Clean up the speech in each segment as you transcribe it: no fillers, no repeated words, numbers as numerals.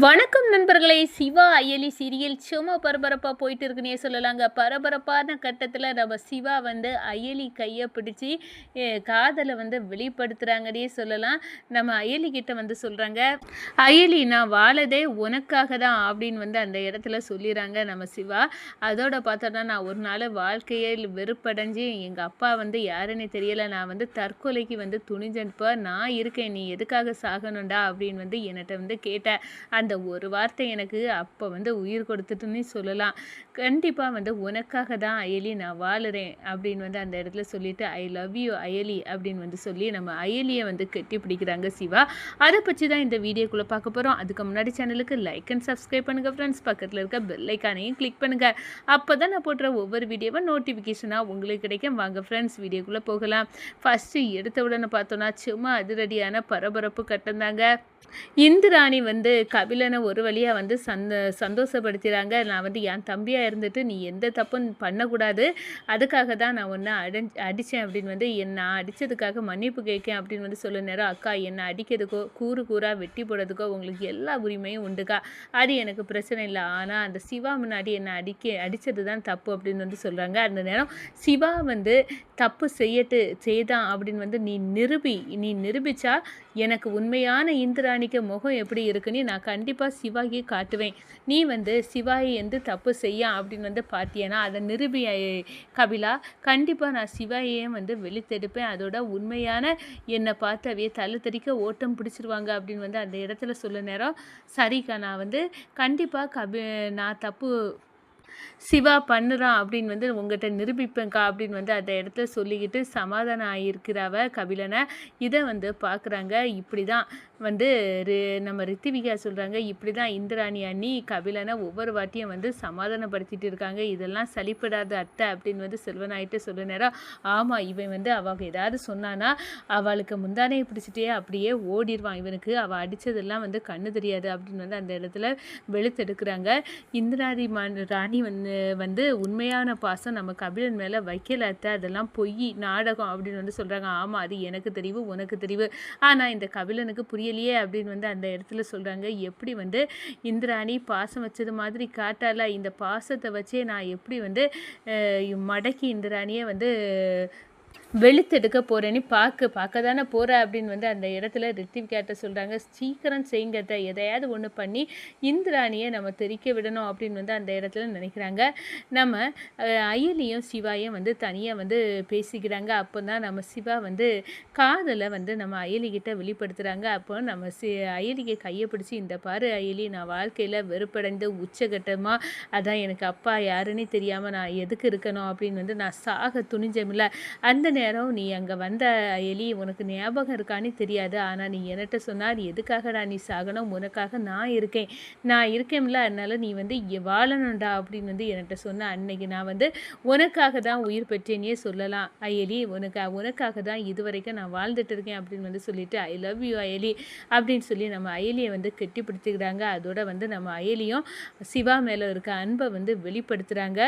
வணக்கம் நண்பர்களே. சிவா அயலி சீரியல் சும்மா பரபரப்பாக போயிட்டு இருக்குன்னே சொல்லலாங்க. பரபரப்பான கட்டத்தில் நம்ம சிவா வந்து அயலி கையை பிடிச்சி காதலை வந்து வெளிப்படுத்துகிறாங்கன்னே சொல்லலாம். நம்ம அயலி கிட்ட வந்து சொல்கிறாங்க, அயலி நான் வாழதே உனக்காக தான் அப்படின்னு வந்து அந்த இடத்துல சொல்லிடுறாங்க நம்ம சிவா. அதோட பார்த்தோன்னா, நான் ஒரு நாள் வாழ்க்கையே வெறுப்படைஞ்சு எங்கள் அப்பா வந்து யாருன்னு தெரியலை, நான் வந்து தற்கொலைக்கு வந்து துணிஞ்சப்போ நான் இருக்கேன், நீ எதுக்காக சாகணும்டா அப்படின்னு வந்து என்கிட்ட வந்து கேட்டேன். அந்த ஒரு வார்த்தை எனக்கு அப்போ வந்து உயிர் கொடுத்துட்டுன்னு சொல்லலாம். கண்டிப்பாக வந்து உனக்காக தான் அயலி நான் வாழுறேன் அப்படின்னு வந்து அந்த இடத்துல சொல்லிட்டு, ஐ லவ் யூ அயலி அப்படின்னு வந்து சொல்லி நம்ம அயலியை வந்து கட்டி பிடிக்கிறாங்க சிவா. அதை பற்றி தான் இந்த வீடியோக்குள்ளே பார்க்க போகிறோம். அதுக்கு முன்னாடி சேனலுக்கு லைக் அண்ட் சப்ஸ்கிரைப் பண்ணுங்கள் ஃப்ரெண்ட்ஸ். பக்கத்தில் இருக்க பெல் ஐக்கானையும் கிளிக் பண்ணுங்கள். அப்போ தான் நான் போடுற ஒவ்வொரு வீடியோவும் நோட்டிஃபிகேஷனாக உங்களுக்கு கிடைக்கும். வாங்க ஃப்ரெண்ட்ஸ், வீடியோக்குள்ளே போகலாம். ஃபஸ்ட்டு எடுத்த உடனே பார்த்தோன்னா சும்மா அதிரடியான பரபரப்பு கட்டந்தாங்க. இந்திராணி வந்து கபிலனை ஒரு வழியாக வந்து சந்தோஷப்படுத்திறாங்க. நான் வந்து என் தம்பியாக இருந்துட்டு நீ எந்த தப்பும் பண்ணக்கூடாது, அதுக்காக தான் நான் ஒன்று அடித்தேன் அப்படின்னு வந்து நான் அடித்ததுக்காக மன்னிப்பு கேட்கேன் அப்படின்னு வந்து சொல்ல நேரம், அக்கா என்னை அடிக்கிறதுக்கோ கூறாக வெட்டி போடுறதுக்கோ உங்களுக்கு எல்லா உரிமையும் உண்டுக்கா, அது எனக்கு பிரச்சனை இல்லை. ஆனால் அந்த சிவா முன்னாடி என்னை அடித்தது தான் தப்பு அப்படின்னு வந்து சொல்கிறாங்க. அந்த நேரம் சிவா வந்து தப்பு செய்தான் அப்படின்னு வந்து நீ நிரூபிச்சா எனக்கு உண்மையான இந்திராணிக்கு முகம் எப்படி இருக்குன்னு நான் கண்டிப்பாக சிவாயை காட்டுவேன். நீ வந்து சிவாயை எந்த தப்பு செய்ய அப்படின்னு வந்து பார்த்தியனா அதை நிரூபி கபிலா. கண்டிப்பாக நான் சிவாயையும் வந்து வெளித்தெடுப்பேன். அதோட உண்மையான என்னை பார்த்து அவைய தலை தெறிக்க ஓட்டம் பிடிச்சிருவாங்க அப்படின்னு வந்து அந்த இடத்துல சொல்ல நேரம், சரிக்கா நான் வந்து கண்டிப்பாக நான் தப்பு சிவா பண்ணுறான் அப்படின்னு வந்து உங்கள்கிட்ட நிரூபிப்பேங்க்கா அப்படின்னு வந்து அந்த இடத்துல சொல்லிக்கிட்டு சமாதானம் ஆகியிருக்கிறவ கபிலனை. இதை வந்து பார்க்குறாங்க. இப்படி தான் வந்து நம்ம ரித்திவிகா சொல்கிறாங்க, இப்படி தான் இந்திராணி அண்ணி கபிலனை ஒவ்வொரு வாட்டியும் வந்து சமாதானப்படுத்திட்டு இருக்காங்க. இதெல்லாம் சலிப்படாத அத்தை அப்படின்னு வந்து செல்வனாயிட்டு சொல்ல நேரம், ஆமாம் இவன் வந்து அவள் ஏதாவது சொன்னான்னா அவளுக்கு முந்தானையை பிடிச்சிட்டே அப்படியே ஓடிடுவான், இவனுக்கு அவள் அடித்ததெல்லாம் வந்து கண்ணு தெரியாது அப்படின்னு வந்து அந்த இடத்துல வெளுத்தெடுக்கிறாங்க. இந்திராணி ராணி வந்து உண்மையான பாசம் நம்ம கபிலன் மேலே வைக்கல அத்தை, அதெல்லாம் பொய் நாடகம் அப்படின்னு வந்து சொல்கிறாங்க. ஆமாம் அது எனக்கு தெரிவு உனக்கு தெரிவு, ஆனால் இந்த கபிலனுக்கு புரியலையே அப்படின்னு வந்து அந்த இடத்துல சொல்கிறாங்க. எப்படி வந்து இந்திராணி பாசம் வச்சது மாதிரி காட்டால, இந்த பாசத்தை வச்சே நான் எப்படி வந்து மடக்கி இந்திராணியை வந்து வெளுத்தெடுக்க போகிறேன்னு பார்க்க தானே போகிற அப்படின்னு வந்து அந்த இடத்துல ரித்திவிகாட்ட சொல்கிறாங்க. சீக்கிரம் செய்யுங்கத்த, எதையாவது ஒன்று பண்ணி இந்திராணியை நம்ம தெரிக்க விடணும் அப்படின்னு வந்து அந்த இடத்துல நினைக்கிறாங்க. நம்ம அயலியும் சிவாயும் வந்து தனியாக வந்து பேசிக்கிறாங்க. அப்போ தான் நம்ம சிவா வந்து காதலை வந்து நம்ம அயலிக்கிட்ட வெளிப்படுத்துகிறாங்க. அப்போ நம்ம அயலிக்கு கையை பிடிச்சி, இந்த பாரு அயலி, நான் வாழ்க்கையில் வெறுப்படைந்து உச்சகட்டமாக அதான் எனக்கு அப்பா யாருன்னு தெரியாமல் நான் எதுக்கு இருக்கணும் அப்படின்னு வந்து நான் சாக துணிஞ்சமில்ல. அந்த நேரம் நீ அங்கே வந்த அயலி, உனக்கு ஞாபகம் இருக்கான்னு தெரியாது, ஆனால் நீ என்கிட்ட சொன்னால் நீ எதுக்காகடா நீ சாகணும், உனக்காக நான் இருக்கேன்ல, அதனால் நீ வந்து வாழணும்டா அப்படின்னு வந்து என்கிட்ட சொன்ன அன்னைக்கு நான் வந்து உனக்காக தான் உயிர் பெற்றேனே சொல்லலாம் அயலி, உனக்காக தான் இதுவரைக்கும் நான் வாழ்ந்துட்டு இருக்கேன் அப்படின்னு வந்து சொல்லிட்டு, ஐ லவ் யூ அயலி அப்படின்னு சொல்லி நம்ம அயலியை வந்து கெட்டிப்பிடித்துக்கிறாங்க. அதோட வந்து நம்ம அயலியும் சிவா மேலே இருக்க அன்பை வந்து வெளிப்படுத்துகிறாங்க.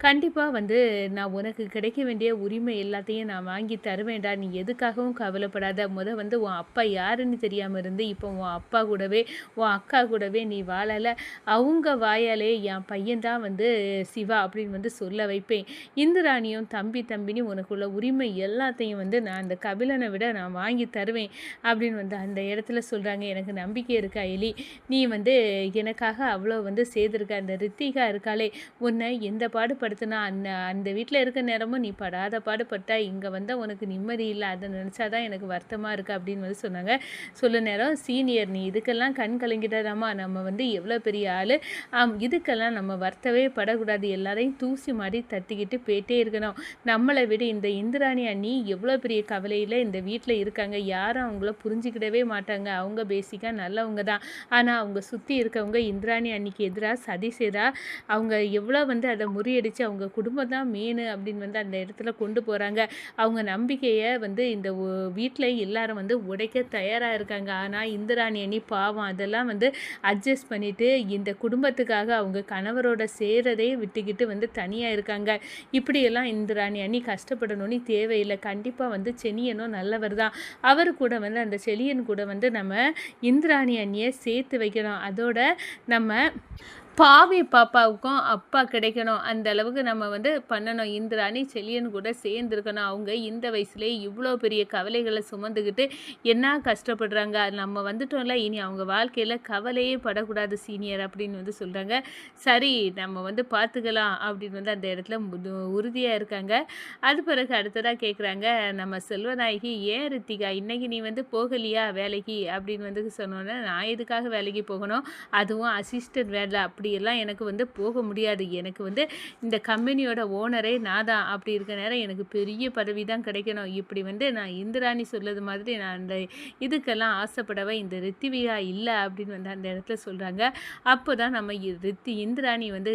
கண்டிப்பாக வந்து நான் உனக்கு கிடைக்க வேண்டிய உரிமை எல்லாத்தையும் நான் வாங்கி தருவேன்டா, நீ எதுக்காகவும் கவலைப்படாத. வந்து உன் அப்பா யாருன்னு தெரியாமல் இருந்து இப்போ உன் அப்பா கூடவே உன் அக்கா கூடவே நீ வாழலை, அவங்க வாயாலே என் பையன்தான் வந்து சிவா அப்படின்னு வந்து சொல்ல வைப்பேன். இந்திராணியும் தம்பின்னு உனக்குள்ள உரிமை எல்லாத்தையும் வந்து நான் அந்த கபிலனை விட நான் வாங்கி தருவேன் அப்படின்னு வந்து அந்த இடத்துல சொல்கிறாங்க. எனக்கு நம்பிக்கை இருக்கா எலி, நீ வந்து எனக்காக அவ்வளோ வந்து செய்திருக்க. அந்த ரித்திகா இருக்காளே, உன்னை எந்த பாடுபடுத்தினா அந்த வீட்டில் இருக்க நேரமும் நீ படாத பாடுபட்டா, இங்கே வந்தால் உனக்கு நிம்மதி இல்லை, அதை நினச்சாதான் எனக்கு வருத்தமாக இருக்குது அப்படின்னு வந்து சொன்னாங்க. சொல்ல நேரம், சீனியர் நீ இதுக்கெல்லாம் கண் கலங்கிட்டாதாம்மா, நம்ம வந்து எவ்வளோ பெரிய ஆள், இதுக்கெல்லாம் நம்ம வருத்தவே படக்கூடாது, எல்லாரையும் தூசி மாதிரி தட்டிக்கிட்டு போயிட்டே இருக்கணும். நம்மளை விட இந்த இந்திராணி அண்ணி எவ்வளோ பெரிய கவலையில் இந்த வீட்டில் இருக்காங்க, யாரும் அவங்கள புரிஞ்சிக்கிடவே மாட்டாங்க, அவங்க பேசிக்காக நல்லவங்க தான், ஆனால் அவங்க சுற்றி இருக்கவங்க இந்திராணி அன்னிக்கு எதிராக சதி செய்தா அவங்க எவ்வளோ வந்து அதை முறியடித்து அவங்க குடும்பம் தான் மெயின் அப்படின்னு வந்து அந்த இடத்துல கொண்டு போகிறாங்க. அவங்க நம்பிக்கையை வந்து இந்த வீட்டில் எல்லாரும் வந்து உடைக்க தயாராக இருக்காங்க. ஆனால் இந்திராணி அண்ணி பாவம் அதெல்லாம் வந்து அட்ஜஸ்ட் பண்ணிட்டு இந்த குடும்பத்துக்காக அவங்க கணவரோட சேரதே விட்டுக்கிட்டு வந்து தனியாக இருக்காங்க. இப்படியெல்லாம் இந்திராணி அண்ணி கஷ்டப்படணும்னு தேவையில்லை. கண்டிப்பாக வந்து செனியனும் நல்லவர் தான். அவர் கூட வந்து அந்த செலியன் கூட வந்து நம்ம இந்திராணி அண்ணியை சேர்த்து வைக்கணும். அதோட நம்ம பாவி பாப்பாவுக்கும் அப்பா கிடைக்கணும். அந்த அளவுக்கு நம்ம வந்து பண்ணணும். இந்திராணி செலியன் கூட சேர்ந்துருக்கணும். அவங்க இந்த வயசுலேயே இவ்வளோ பெரிய கவலைகளை சுமந்துக்கிட்டு என்ன கஷ்டப்படுறாங்க. நம்ம வந்துட்டோம்ல, இனி அவங்க வாழ்க்கையில் கவலையே படக்கூடாது சீனியர் அப்படின்னு வந்து சொல்கிறாங்க. சரி நம்ம வந்து பார்த்துக்கலாம் அப்படின்னு வந்து அந்த இடத்துல உறுதியாக இருக்காங்க. அது பிறகு அடுத்ததாக கேட்குறாங்க நம்ம செல்வநாயகி, ஏன் ரித்திகா இன்னைக்கு நீ வந்து போகலையா வேலைக்கு அப்படின்னு வந்து சொன்னோன்னே, நான் எதுக்காக வேலைக்கு போகணும், அதுவும் அசிஸ்டன்ட் வேலை, அப்படியெல்லாம் எனக்கு வந்து போக முடியாது. எனக்கு வந்து இந்த கம்பெனியோட ஓனரே நான் தான். அப்படி இருக்க நேரம் எனக்கு பெரிய பதவி தான் கிடைக்கணும். இப்படி வந்து நான் இந்திராணி சொல்லுது மாதிரி நான் அந்த இதுக்கெல்லாம் ஆசைப்படவே இந்த ரித்திவிகா இல்லை அப்படின்னு வந்து அந்த இடத்துல சொல்கிறாங்க. அப்போ தான் நம்ம இந்திராணி வந்து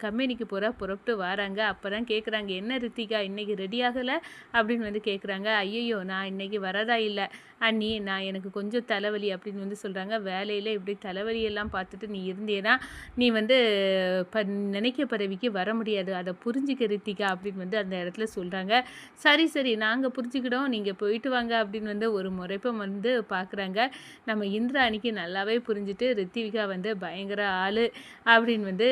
கம்பெனிக்கு புறப்பட்டு வராங்க. அப்போ தான் கேட்குறாங்க, என்ன ரித்திகா இன்னைக்கு ரெடி ஆகலை அப்படின்னு வந்து கேட்குறாங்க. ஐயோ நான் இன்னைக்கு வரதா இல்லை அண்ணி, நான் எனக்கு கொஞ்சம் தலைவலி அப்படின்னு வந்து சொல்கிறாங்க. வேலையில் இப்படி தலைவலியெல்லாம் பார்த்துட்டு நீ இருந்தேன்னா நீ வந்து நினைக்க பதவிக்கு வர முடியாது. அதை புரிஞ்சிக்க ரித்திகா அப்படின்னு வந்து அந்த இடத்துல சொல்கிறாங்க. சரி நாங்கள் புரிஞ்சுக்கிட்டோம், நீங்கள் போயிட்டு வாங்க அப்படின்னு வந்து ஒரு முறைப்பம் வந்து பார்க்குறாங்க. நம்ம இந்திராணிக்கு நல்லாவே புரிஞ்சுட்டு ரித்திகா வந்து பயங்கர ஆள் அப்படின்னு வந்து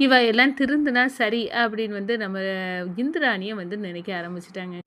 இவ எல்லாம் திருந்துனா சரி அப்படின்னு வந்து நம்ம இந்திராணியை வந்து நினைக்க ஆரம்பிச்சிட்டாங்க.